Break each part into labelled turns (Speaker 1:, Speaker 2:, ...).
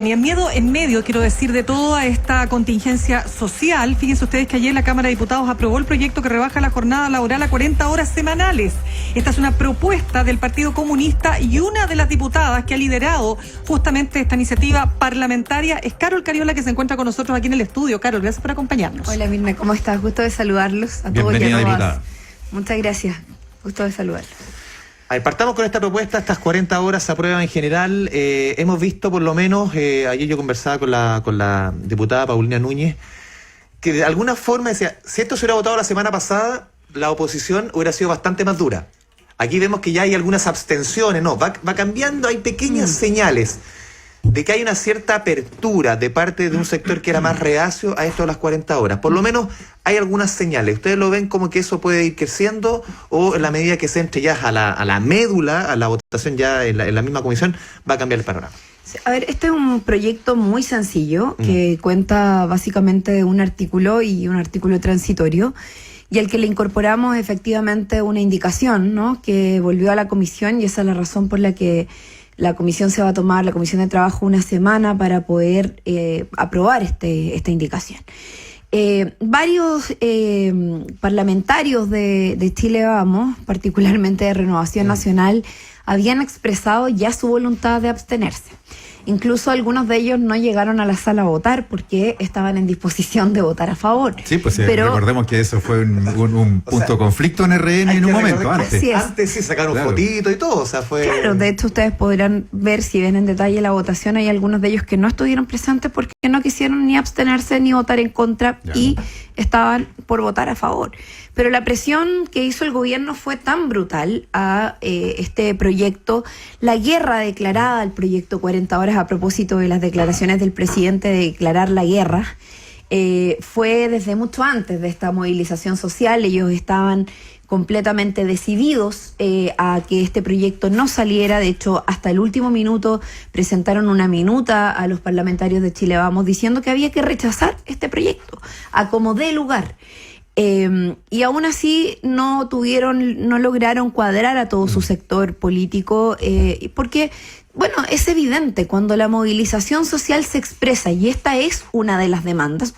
Speaker 1: Y el miedo en medio, quiero decir, de toda esta contingencia social. Fíjense ustedes que ayer la Cámara de Diputados aprobó el proyecto que rebaja la jornada laboral a 40 horas semanales. Esta es una propuesta del Partido Comunista y una de las diputadas que ha liderado justamente esta iniciativa parlamentaria es Carol Cariola, que se encuentra con nosotros aquí en el estudio. Carol, gracias por acompañarnos.
Speaker 2: Hola Mirna, ¿cómo estás? Gusto de saludarlos a todos y a todas. Muchas gracias, gusto de saludarlos.
Speaker 3: A ver, partamos con esta propuesta. Estas 40 horas se aprueban en general. Hemos visto por lo menos, ayer yo conversaba con la diputada Paulina Núñez, que de alguna forma decía, si esto se hubiera votado la semana pasada, la oposición hubiera sido bastante más dura. Aquí vemos que ya hay algunas abstenciones, no, va cambiando, hay pequeñas señales de que hay una cierta apertura de parte de un sector que era más reacio a esto de las 40 horas. Por lo menos hay algunas señales. ¿Ustedes lo ven como que eso puede ir creciendo o en la medida que se entre ya a la médula, a la votación ya en la misma comisión, va a cambiar el panorama?
Speaker 2: A ver, este es un proyecto muy sencillo que cuenta básicamente un artículo y un artículo transitorio, y al que le incorporamos efectivamente una indicación, ¿no?, que volvió a la comisión, y esa es la razón por la que la comisión se va a tomar, la comisión de trabajo, una semana para poder aprobar esta indicación. Varios parlamentarios de Chile Vamos, particularmente de Renovación Nacional, habían expresado ya su voluntad de abstenerse. Incluso algunos de ellos no llegaron a la sala a votar porque estaban en disposición de votar a favor.
Speaker 4: Sí, pues pero recordemos que eso fue un punto de conflicto en RN en un momento antes.
Speaker 3: Antes sí sacaron fotitos y todo, o sea, fue...
Speaker 2: Claro, de hecho ustedes podrán ver, si ven en detalle la votación, hay algunos de ellos que no estuvieron presentes porque no quisieron ni abstenerse ni votar en contra y estaban por votar a favor. Pero la presión que hizo el gobierno fue tan brutal a este proyecto, la guerra declarada al proyecto 40 horas a propósito de las declaraciones del presidente de declarar la guerra, fue desde mucho antes de esta movilización social. Ellos estaban completamente decididos a que este proyecto no saliera. De hecho, hasta el último minuto presentaron una minuta a los parlamentarios de Chile Vamos diciendo que había que rechazar este proyecto a como dé lugar. Y aún así no lograron cuadrar a todo su sector político, porque, bueno, es evidente cuando la movilización social se expresa, y esta es una de las demandas,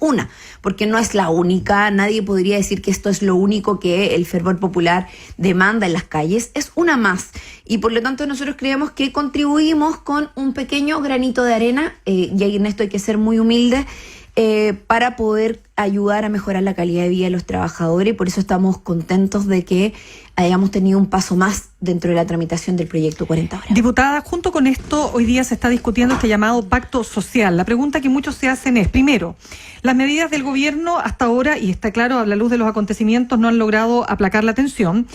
Speaker 2: porque no es la única, nadie podría decir que esto es lo único que el fervor popular demanda en las calles, es una más, y por lo tanto nosotros creemos que contribuimos con un pequeño granito de arena, y ahí en esto hay que ser muy humilde, para poder ayudar a mejorar la calidad de vida de los trabajadores, y por eso estamos contentos de que hayamos tenido un paso más dentro de la tramitación del proyecto 40 horas.
Speaker 1: Diputada, junto con esto, hoy día se está discutiendo este llamado pacto social. La pregunta que muchos se hacen es, primero, las medidas del gobierno hasta ahora, y está claro, a la luz de los acontecimientos, no han logrado aplacar la tensión,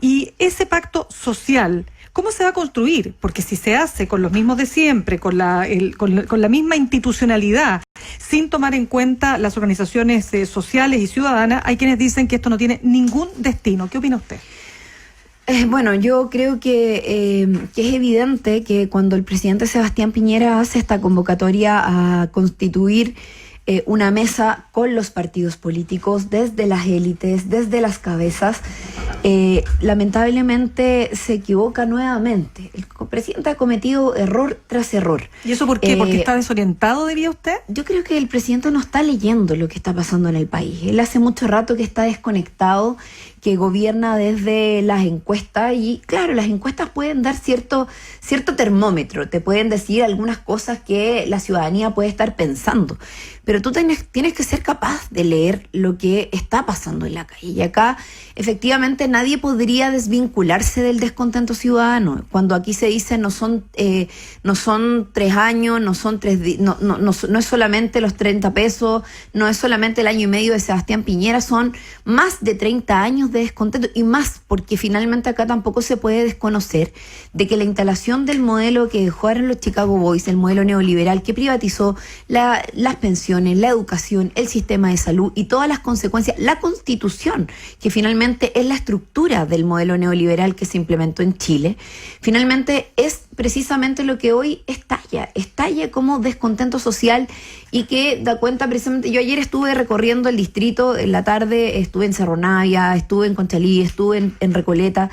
Speaker 1: y ese pacto social, ¿cómo se va a construir? Porque si se hace con los mismos de siempre, con la misma institucionalidad, sin tomar en cuenta las organizaciones sociales y ciudadanas, hay quienes dicen que esto no tiene ningún destino. ¿Qué opina usted?
Speaker 2: Bueno, yo creo que es evidente que cuando el presidente Sebastián Piñera hace esta convocatoria a constituir una mesa con los partidos políticos, desde las élites, desde las cabezas, lamentablemente se equivoca nuevamente. El presidente ha cometido error tras error.
Speaker 1: ¿Y eso por qué? ¿Porque está desorientado, diría usted?
Speaker 2: Yo creo que el presidente no está leyendo lo que está pasando en el país. Él hace mucho rato que está desconectado, que gobierna desde las encuestas, y claro, las encuestas pueden dar cierto termómetro, te pueden decir algunas cosas que la ciudadanía puede estar pensando, pero tú tienes que ser capaz de leer lo que está pasando en la calle, y acá efectivamente nadie podría desvincularse del descontento ciudadano. Cuando aquí se dice no son 3 años, no es solamente los 30 pesos, no es solamente el año y medio de Sebastián Piñera, son más de 30 años de descontento, y más porque finalmente acá tampoco se puede desconocer de que la instalación del modelo que dejaron los Chicago Boys, el modelo neoliberal que privatizó las pensiones, la educación, el sistema de salud y todas las consecuencias, la Constitución, que finalmente es la estructura del modelo neoliberal que se implementó en Chile, finalmente es precisamente lo que hoy estalla como descontento social, y que da cuenta precisamente. Yo ayer estuve recorriendo el distrito en la tarde, estuve en Cerro Navia, estuve en Conchalí, estuve en Recoleta,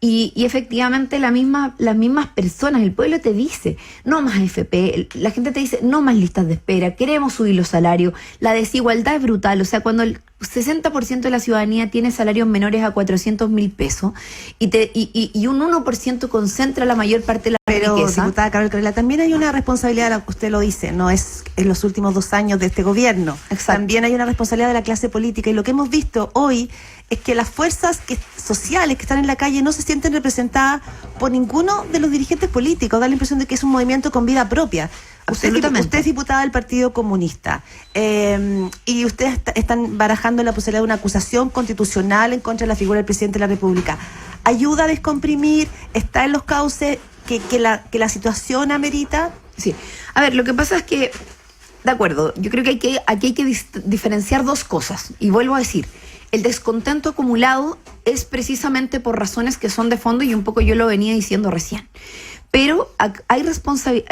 Speaker 2: Y efectivamente las mismas personas, el pueblo te dice, no más AFP, la gente te dice, no más listas de espera, queremos subir los salarios, la desigualdad es brutal, o sea, cuando el 60% de la ciudadanía tiene salarios menores a 400.000 pesos y un 1% concentra la mayor parte de la riqueza.
Speaker 5: Diputada Carol Carrera, también hay una responsabilidad, usted lo dice, no es en los últimos 2 años de este gobierno.
Speaker 2: Exacto.
Speaker 5: También hay una responsabilidad de la clase política y lo que hemos visto hoy es que las fuerzas sociales que están en la calle no se sienten representadas por ninguno de los dirigentes políticos. Da la impresión de que es un movimiento con vida propia. Usted es diputada del Partido Comunista y ustedes están barajando la posibilidad de una acusación constitucional en contra de la figura del presidente de la República. ¿Ayuda a descomprimir? ¿Está en los cauces que la situación amerita?
Speaker 2: Sí. A ver, lo que pasa es que, de acuerdo, yo creo que aquí hay que diferenciar 2 cosas. Y vuelvo a decir, el descontento acumulado es precisamente por razones que son de fondo y un poco yo lo venía diciendo recién. Pero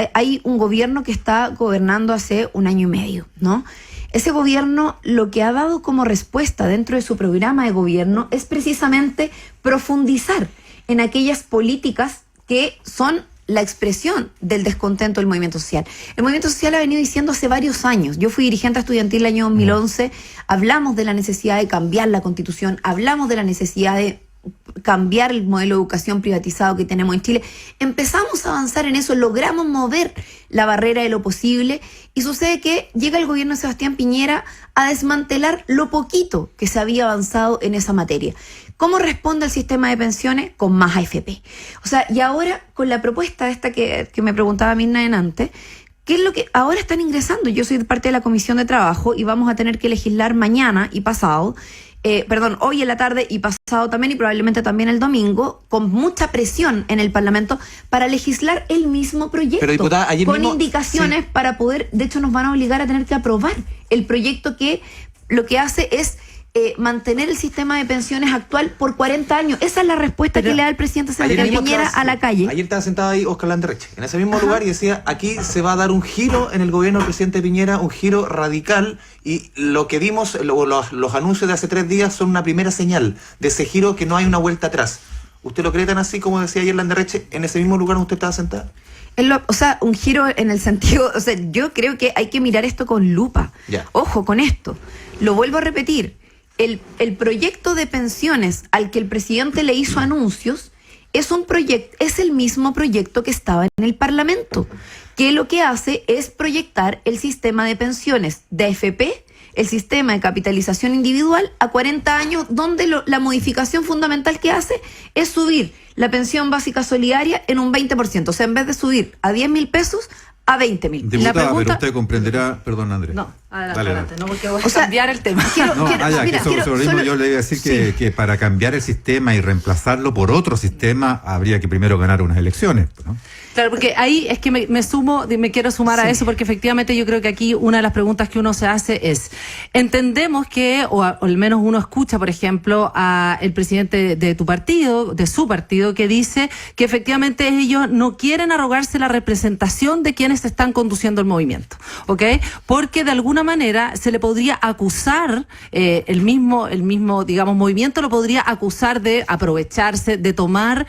Speaker 2: hay un gobierno que está gobernando hace 1 año y medio, ¿no? Ese gobierno lo que ha dado como respuesta dentro de su programa de gobierno es precisamente profundizar en aquellas políticas que son la expresión del descontento del movimiento social. El movimiento social ha venido diciendo hace varios años. Yo fui dirigente estudiantil el año 2011, hablamos de la necesidad de cambiar la Constitución, hablamos de la necesidad de cambiar el modelo de educación privatizado que tenemos en Chile. Empezamos a avanzar en eso, logramos mover la barrera de lo posible y sucede que llega el gobierno de Sebastián Piñera a desmantelar lo poquito que se había avanzado en esa materia. ¿Cómo responde el sistema de pensiones? Con más AFP. O sea, y ahora con la propuesta esta que me preguntaba Mirna antes, ¿qué es lo que ahora están ingresando? Yo soy parte de la Comisión de Trabajo y vamos a tener que legislar mañana y pasado, hoy en la tarde y pasado también y probablemente también el domingo, con mucha presión en el Parlamento para legislar el mismo proyecto.
Speaker 3: Pero, diputada, ayer
Speaker 2: con
Speaker 3: mismo,
Speaker 2: indicaciones para poder, de hecho nos van a obligar a tener que aprobar el proyecto que lo que hace es mantener el sistema de pensiones actual por 40 años. Esa es la respuesta que le da el presidente Sebastián Piñera a la calle.
Speaker 3: Ayer estaba sentado ahí Óscar Landerreche, en ese mismo lugar, y decía, aquí se va a dar un giro en el gobierno del presidente Piñera, un giro radical, y lo que vimos, los anuncios de hace 3 días son una primera señal de ese giro, que no hay una vuelta atrás. ¿Usted lo cree tan así como decía ayer Landerreche, en ese mismo lugar donde usted estaba sentada?
Speaker 2: O sea, un giro en el sentido, o sea, yo creo que hay que mirar esto con lupa.
Speaker 3: Ya.
Speaker 2: Ojo con esto. Lo vuelvo a repetir. El proyecto de pensiones al que el presidente le hizo anuncios es el mismo proyecto que estaba en el Parlamento, que lo que hace es proyectar el sistema de pensiones de AFP, el sistema de capitalización individual a 40 años, donde la modificación fundamental que hace es subir la pensión básica solidaria en un 20%. O sea, en vez de subir a 10.000 pesos, a 20.000.
Speaker 4: Diputada, pero usted comprenderá, perdón, Andrés.
Speaker 1: No, adelante,
Speaker 4: Dale.
Speaker 1: no, porque voy a cambiar el tema.
Speaker 4: Yo le iba a decir que para cambiar el sistema y reemplazarlo por otro sistema, habría que primero ganar unas elecciones, ¿no?
Speaker 1: Claro, porque ahí es que me quiero sumar a eso, porque efectivamente yo creo que aquí una de las preguntas que uno se hace es, entendemos que, o al menos uno escucha, por ejemplo, a el presidente de tu partido, de su partido, que dice que efectivamente ellos no quieren arrogarse la representación de quienes están conduciendo el movimiento, ¿ok? Porque de alguna manera se le podría acusar, el mismo, digamos, movimiento lo podría acusar de aprovecharse, de tomar,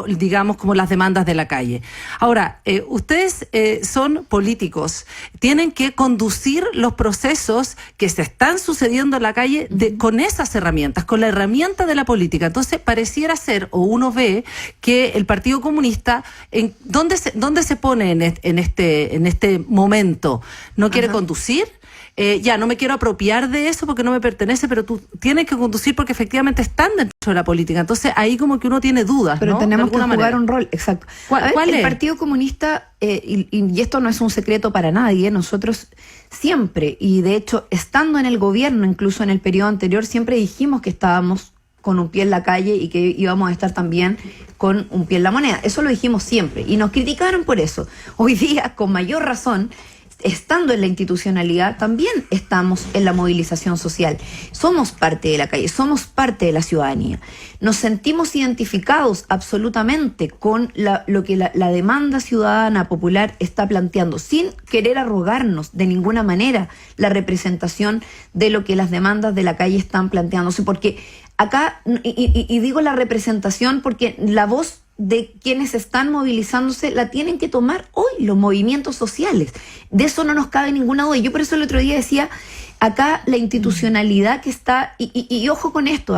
Speaker 1: digamos, como las demandas de la calle. Ahora, ustedes son políticos, tienen que conducir los procesos que se están sucediendo en la calle con esas herramientas, con la herramienta de la política. Entonces, pareciera ser, o uno ve, que el Partido Comunista, ¿dónde se pone en este momento? ¿No quiere conducir? Ya, no me quiero apropiar de eso porque no me pertenece, pero tú tienes que conducir porque efectivamente están dentro de la política. Entonces ahí como que uno tiene dudas,
Speaker 2: pero
Speaker 1: ¿no?
Speaker 2: tenemos que jugar un rol, exacto.
Speaker 1: ¿Cuál es?
Speaker 2: El Partido Comunista, y esto no es un secreto para nadie, nosotros siempre, y de hecho estando en el gobierno, incluso en el periodo anterior, siempre dijimos que estábamos con un pie en la calle y que íbamos a estar también con un pie en la moneda. Eso lo dijimos siempre y nos criticaron por eso. Hoy día, con mayor razón, estando en la institucionalidad, también estamos en la movilización social. Somos parte de la calle, somos parte de la ciudadanía. Nos sentimos identificados absolutamente con lo que la demanda ciudadana popular está planteando, sin querer arrogarnos de ninguna manera la representación de lo que las demandas de la calle están planteándose. Porque acá, y digo la representación porque la voz de quienes están movilizándose la tienen que tomar hoy los movimientos sociales. De eso no nos cabe ninguna duda. Yo por eso el otro día decía, acá la institucionalidad que está, y ojo con esto,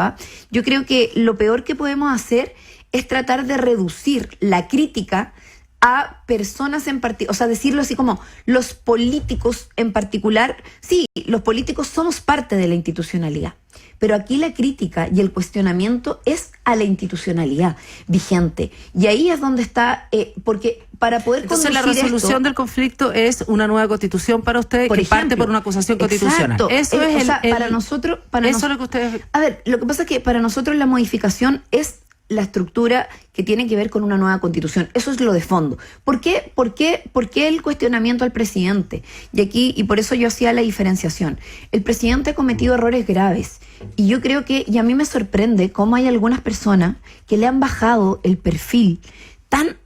Speaker 2: yo creo que lo peor que podemos hacer es tratar de reducir la crítica a personas en particular, o sea, decirlo así como los políticos en particular. Sí, los políticos somos parte de la institucionalidad, pero aquí la crítica y el cuestionamiento es a la institucionalidad vigente. Y ahí es donde está, porque para poder
Speaker 6: entonces la
Speaker 2: conducir
Speaker 6: resolución del conflicto es una nueva constitución para ustedes, que parte por una acusación constitucional.
Speaker 2: Eso es para nosotros,
Speaker 6: eso es lo que ustedes...
Speaker 2: A ver, lo que pasa es que para nosotros la modificación es la estructura que tiene que ver con una nueva constitución. Eso es lo de fondo. ¿Por qué el cuestionamiento al presidente? Y por eso yo hacía la diferenciación. El presidente ha cometido errores graves. Y yo creo y a mí me sorprende cómo hay algunas personas que le han bajado el perfil tan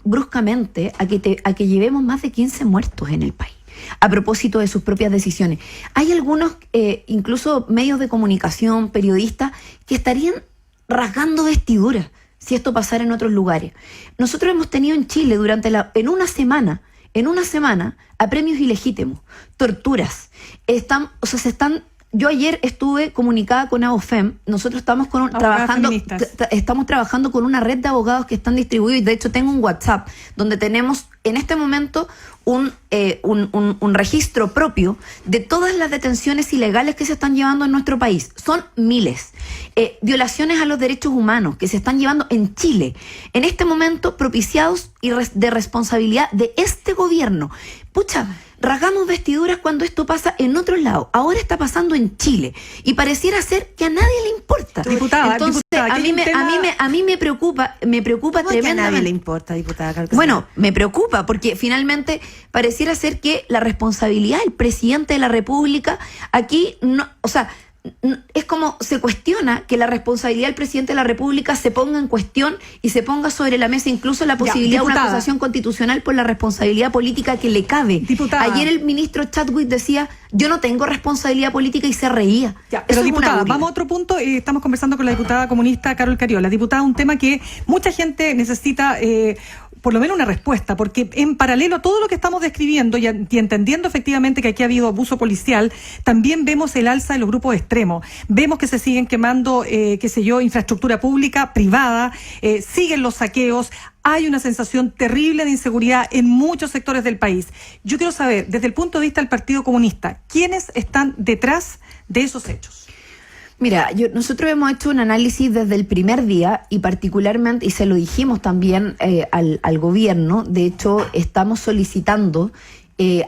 Speaker 2: bruscamente a que llevemos más de 15 muertos en el país, a propósito de sus propias decisiones. Hay algunos, incluso medios de comunicación, periodistas, que estarían rasgando vestiduras si esto pasara en otros lugares. Nosotros hemos tenido en Chile en una semana, apremios ilegítimos, torturas. Yo ayer estuve comunicada con AOFEM. Nosotros estamos trabajando con una red de abogados que están distribuidos, y de hecho tengo un WhatsApp donde tenemos en este momento un registro propio de todas las detenciones ilegales que se están llevando en nuestro país. Son miles. Violaciones a los derechos humanos que se están llevando en Chile, en este momento propiciados y de responsabilidad de este gobierno. Rasgamos vestiduras cuando esto pasa en otros lados. Ahora está pasando en Chile y pareciera ser que a nadie le importa.
Speaker 1: Diputada,
Speaker 2: a mí me preocupa tremendamente.
Speaker 5: A nadie le importa, diputada.
Speaker 2: Bueno, me preocupa porque finalmente pareciera ser que la responsabilidad del presidente de la República aquí no, es como se cuestiona que la responsabilidad del presidente de la República se ponga en cuestión y se ponga sobre la mesa incluso la posibilidad de una acusación constitucional por la responsabilidad política que le cabe.
Speaker 1: Diputada.
Speaker 2: Ayer el ministro Chadwick decía, yo no tengo responsabilidad política, y se reía.
Speaker 1: Pero diputada, vamos a otro punto. Estamos conversando con la diputada comunista Carol Cariola. Diputada, un tema que mucha gente necesita por lo menos una respuesta, porque en paralelo a todo lo que estamos describiendo y entendiendo efectivamente que aquí ha habido abuso policial, también vemos el alza de los grupos extremos. Vemos que se siguen quemando, infraestructura pública, privada, siguen los saqueos. Hay una sensación terrible de inseguridad en muchos sectores del país. Yo quiero saber, desde el punto de vista del Partido Comunista, ¿quiénes están detrás de esos hechos?
Speaker 2: Mira, nosotros hemos hecho un análisis desde el primer día, y particularmente, y se lo dijimos también al gobierno. De hecho, estamos solicitando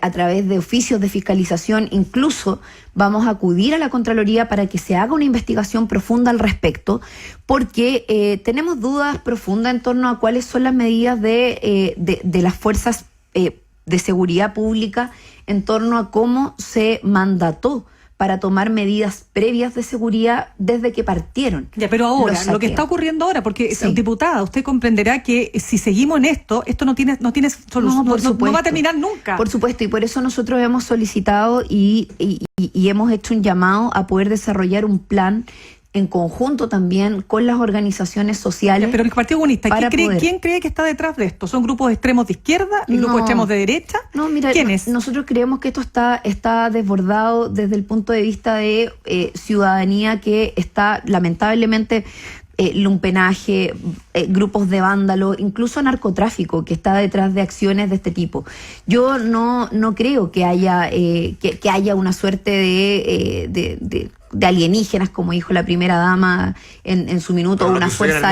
Speaker 2: a través de oficios de fiscalización, incluso vamos a acudir a la Contraloría para que se haga una investigación profunda al respecto, porque tenemos dudas profundas en torno a cuáles son las medidas de las fuerzas de seguridad pública en torno a cómo se mandató para tomar medidas previas de seguridad desde que partieron.
Speaker 1: Pero ahora, lo que está ocurriendo ahora, porque diputada, usted comprenderá que si seguimos en esto no tiene solución, no va a terminar nunca.
Speaker 2: Por supuesto, y por eso nosotros hemos solicitado y hemos hecho un llamado a poder desarrollar un plan en conjunto también con las organizaciones sociales.
Speaker 1: Pero el Partido Comunista, ¿quién cree que está detrás de esto? ¿Son grupos extremos de izquierda y grupos extremos de derecha?
Speaker 2: No, mira,
Speaker 1: ¿Quiénes?
Speaker 2: Nosotros creemos que esto está desbordado desde el punto de vista de ciudadanía que está lamentablemente lumpenaje, grupos de vándalos, incluso narcotráfico que está detrás de acciones de este tipo. Yo no creo que haya una suerte de alienígenas, como dijo la primera dama en su minuto,
Speaker 3: Pero
Speaker 2: una fuerza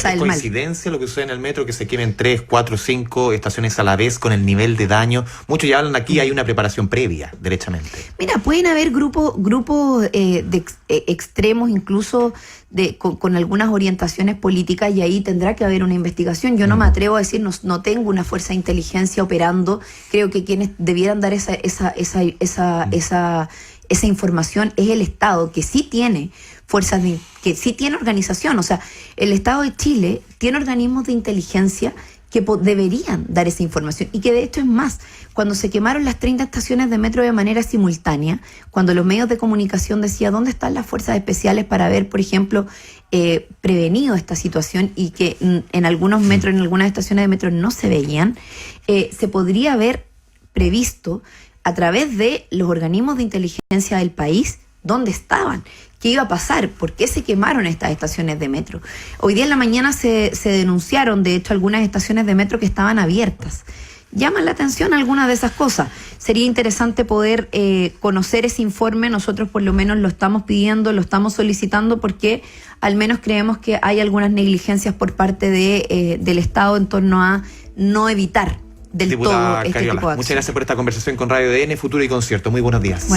Speaker 2: del mal.
Speaker 3: ¿Coincidencia lo que sucede en el metro, que se quemen 3, 4, 5 estaciones a la vez con el nivel de daño? Muchos ya hablan aquí, hay una preparación previa, derechamente.
Speaker 2: Mira, pueden haber grupos extremos, incluso con algunas orientaciones políticas, y ahí tendrá que haber una investigación. Yo no me atrevo a decir, no tengo una fuerza de inteligencia operando. Creo que quienes debieran dar esa información es el Estado, que sí tiene fuerzas, que sí tiene organización. O sea, el Estado de Chile tiene organismos de inteligencia que deberían dar esa información, y que de hecho es más, cuando se quemaron las 30 estaciones de metro de manera simultánea, cuando los medios de comunicación decían dónde están las fuerzas especiales para haber, por ejemplo, prevenido esta situación, y que en algunos metros, en algunas estaciones de metro no se veían, se podría haber previsto a través de los organismos de inteligencia del país dónde estaban, qué iba a pasar, por qué se quemaron estas estaciones de metro. Hoy día en la mañana se denunciaron, de hecho, algunas estaciones de metro que estaban abiertas. Llaman la atención algunas de esas cosas. Sería interesante poder conocer ese informe. Nosotros por lo menos lo estamos pidiendo, lo estamos solicitando, porque al menos creemos que hay algunas negligencias por parte del Estado en torno a no evitar del
Speaker 3: Diputada
Speaker 2: todo este
Speaker 3: Cariola,
Speaker 2: tipo de acciones.
Speaker 3: muchas gracias por esta conversación con Radio DN, Futuro y Concierto. Muy buenos días.
Speaker 2: Bueno,